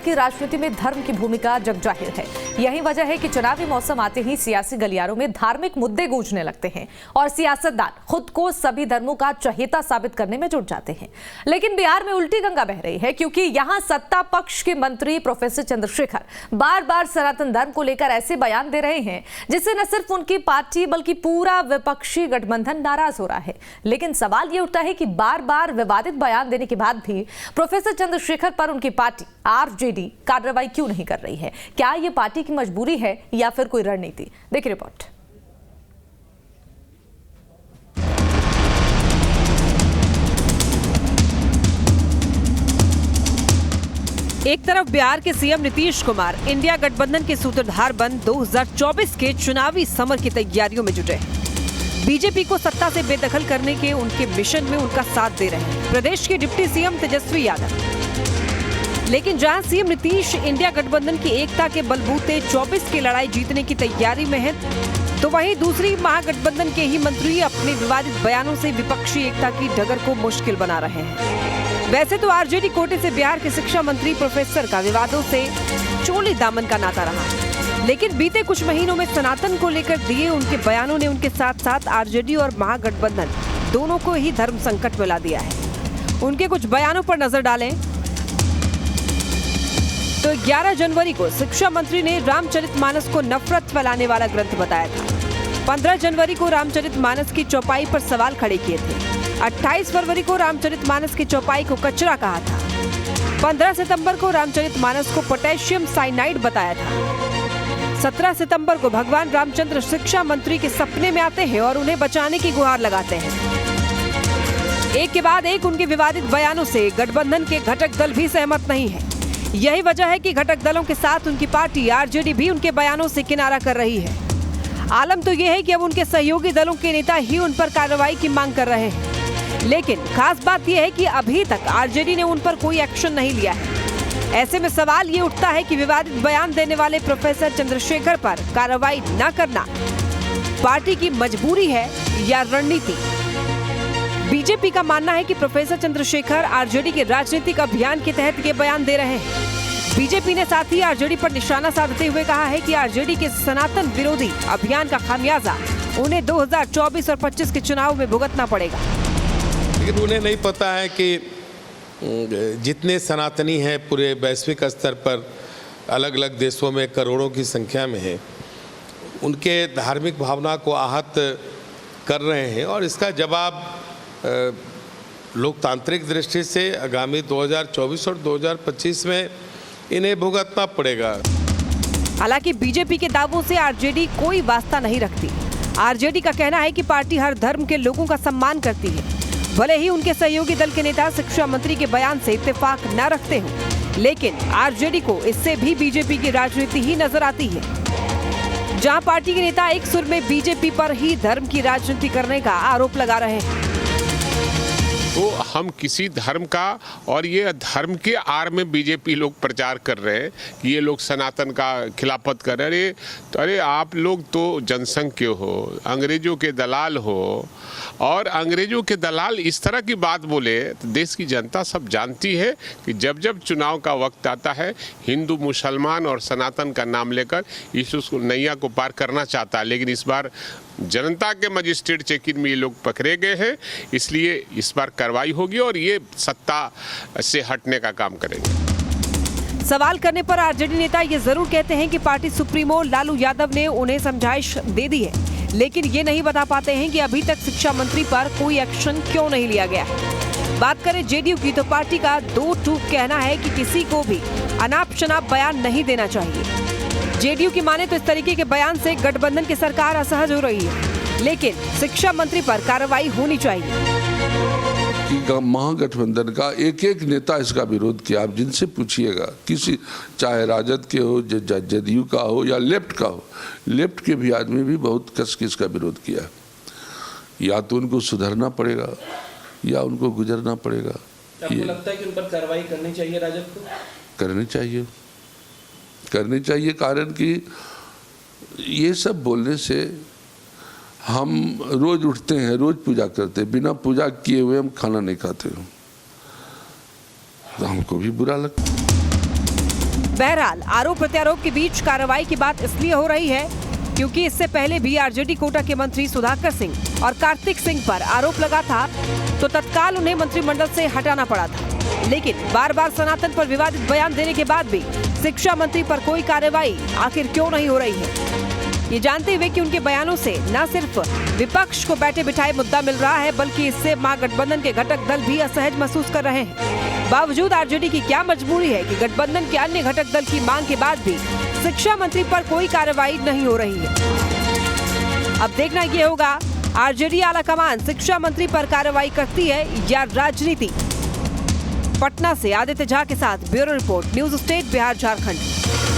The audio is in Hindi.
की राजनीति में धर्म की भूमिका जगजाहिर है। यही वजह है कि चुनावी मौसम आते ही सियासी गलियारों में धार्मिक मुद्दे गूंजने लगते हैं और सियासतदान खुद को सभी धर्मों का चहेता साबित करने में जुट जाते हैं। लेकिन बिहार में उल्टी गंगा बह रही है, क्योंकि यहां सत्ता पक्ष के मंत्री प्रोफेसर चंद्रशेखर बार बार सनातन धर्म को लेकर ऐसे बयान दे रहे हैं जिससे न सिर्फ उनकी पार्टी बल्कि पूरा विपक्षी गठबंधन नाराज हो रहा है। लेकिन सवाल यह उठता है कि बार बार विवादित बयान देने के बाद भी प्रोफेसर चंद्रशेखर पर उनकी पार्टी आरजेडी कार्रवाई क्यों नहीं कर रही है? क्या यह पार्टी की मजबूरी है या फिर कोई रणनीति? देखिए रिपोर्ट। एक तरफ बिहार के सीएम नीतीश कुमार इंडिया गठबंधन के सूत्रधार बन 2024 के चुनावी समर की तैयारियों में जुटे हैं। बीजेपी को सत्ता से बेदखल करने के उनके मिशन में उनका साथ दे रहे हैं प्रदेश के डिप्टी सीएम तेजस्वी यादव। लेकिन जहां सीएम नीतीश इंडिया गठबंधन की एकता के बलबूते 24 की लड़ाई जीतने की तैयारी में है, तो वहीं दूसरी महागठबंधन के ही मंत्री अपने विवादित बयानों से विपक्षी एकता की डगर को मुश्किल बना रहे हैं। वैसे तो आरजेडी कोटे से बिहार के शिक्षा मंत्री प्रोफेसर का विवादों से चोली दामन का नाता रहा, लेकिन बीते कुछ महीनों में सनातन को लेकर दिए उनके बयानों ने उनके साथ साथ आरजेडी और महागठबंधन दोनों को ही धर्म संकट में ला दिया है। उनके कुछ बयानों पर नजर डालें तो 11 जनवरी को शिक्षा मंत्री ने रामचरितमानस को नफरत फैलाने वाला ग्रंथ बताया था। 15 जनवरी को रामचरितमानस की चौपाई पर सवाल खड़े किए थे। 28 फरवरी को रामचरितमानस की चौपाई को कचरा कहा था। 15 सितंबर को रामचरितमानस को पोटेशियम साइनाइड बताया था। 17 सितंबर को भगवान रामचंद्र शिक्षा मंत्री के सपने में आते हैं और उन्हें बचाने की गुहार लगाते हैं। एक के बाद एक उनके विवादित बयानों से गठबंधन के घटक दल भी सहमत नहीं है। यही वजह है कि घटक दलों के साथ उनकी पार्टी आरजेडी भी उनके बयानों से किनारा कर रही है। आलम तो यह है कि अब उनके सहयोगी दलों के नेता ही उन पर कार्रवाई की मांग कर रहे हैं। लेकिन खास बात यह है कि अभी तक आरजेडी ने उन पर कोई एक्शन नहीं लिया है। ऐसे में सवाल ये उठता है कि विवादित बयान देने वाले प्रोफेसर चंद्रशेखर पर कार्रवाई न करना पार्टी की मजबूरी है या रणनीति? बीजेपी का मानना है कि प्रोफेसर चंद्रशेखर आरजेडी के राजनीतिक अभियान के तहत ये बयान दे रहे हैं। बीजेपी ने साथ ही आरजेडी पर निशाना साधते हुए कहा है कि आरजेडी के सनातन विरोधी अभियान का खामियाजा उन्हें 2024 और 25 के चुनाव में भुगतना पड़ेगा। लेकिन उन्हें नहीं पता है कि जितने सनातनी हैं पूरे वैश्विक स्तर पर अलग अलग देशों में करोड़ों की संख्या में हैं, उनके धार्मिक भावना को आहत कर रहे हैं और इसका जवाब लोकतांत्रिक दृष्टि से आगामी 2024 और 2025 में इन्हें भुगतना पड़ेगा। हालांकि बीजेपी के दावों से आरजेडी कोई वास्ता नहीं रखती। आरजेडी का कहना है कि पार्टी हर धर्म के लोगों का सम्मान करती है। भले ही उनके सहयोगी दल के नेता शिक्षा मंत्री के बयान से इत्तेफाक न रखते हों, लेकिन आरजेडी को इससे भी बीजेपी की राजनीति ही नजर आती है। जहां पार्टी के नेता एक सुर में बीजेपी पर ही धर्म की राजनीति करने का आरोप लगा रहे हैं। तो हम किसी धर्म का, और ये धर्म के आड़ में बीजेपी लोग प्रचार कर रहे हैं कि ये लोग सनातन का खिलाफत कर रहे हैं। अरे आप लोग तो जनसंघ के हो, अंग्रेजों के दलाल हो, और अंग्रेजों के दलाल इस तरह की बात बोले तो देश की जनता सब जानती है कि जब जब चुनाव का वक्त आता है, हिंदू मुसलमान और सनातन का नाम लेकर इस नैया को पार करना चाहता है। लेकिन इस बार जनता के मजिस्ट्रेट चेकिंग में ये लोग पकड़े गए हैं, इसलिए इस बार कार्रवाई होगी और ये सत्ता से हटने का काम करेंगे। सवाल करने पर आरजेडी नेता ये जरूर कहते हैं कि पार्टी सुप्रीमो लालू यादव ने उन्हें समझाइश दे दी है, लेकिन ये नहीं बता पाते हैं कि अभी तक शिक्षा मंत्री पर कोई एक्शन क्यों नहीं लिया गया है। बात करें जेडीयू की, तो पार्टी का दो टूक कहना है कि किसी को भी अनाप शनाप बयान नहीं देना चाहिए। जेडीयू की माने तो इस तरीके के बयान से गठबंधन की सरकार असहज हो रही है, लेकिन शिक्षा मंत्री पर कार्रवाई होनी चाहिए। महागठबंधन का एक एक नेता इसका विरोध किया। आप जिनसे पूछिएगा, किसी चाहे राजद के हो, जदयू का हो या लेफ्ट का हो, लेफ्ट के भी आदमी भी बहुत कस के इसका विरोध किया। या तो उनको सुधरना पड़ेगा या उनको गुजरना पड़ेगा। आपको लगता है कि उन पर कार्रवाई करनी चाहिए राजद को? करनी चाहिए, कारण कि ये सब बोलने से हम रोज उठते हैं, रोज पूजा करते हैं, बिना पूजा किए हुए हम खाना नहीं खाते, तो हमको भी बुरा लगता है। बहरहाल आरोप प्रत्यारोप के बीच कार्रवाई की बात इसलिए हो रही है क्योंकि इससे पहले भी आरजेडी कोटा के मंत्री सुधाकर सिंह और कार्तिक सिंह पर आरोप लगा था तो तत्काल उन्हें मंत्रिमंडल से हटाना पड़ा था। लेकिन बार बार सनातन पर विवादित बयान देने के बाद भी शिक्षा मंत्री पर कोई कार्रवाई आखिर क्यों नहीं हो रही है, ये जानते हुए कि उनके बयानों से न सिर्फ विपक्ष को बैठे बिठाए मुद्दा मिल रहा है बल्कि इससे महागठबंधन के घटक दल भी असहज महसूस कर रहे हैं। बावजूद आरजेडी की क्या मजबूरी है कि गठबंधन के अन्य घटक दल की मांग के बाद भी शिक्षा मंत्री पर कोई कार्रवाई नहीं हो रही है। अब देखना ये होगा आरजेडी आलाकमान शिक्षा मंत्री पर कार्रवाई करती है या राजनीति। पटना से आदित्य झा के साथ bureau report, news state, Bihar Jharkhand.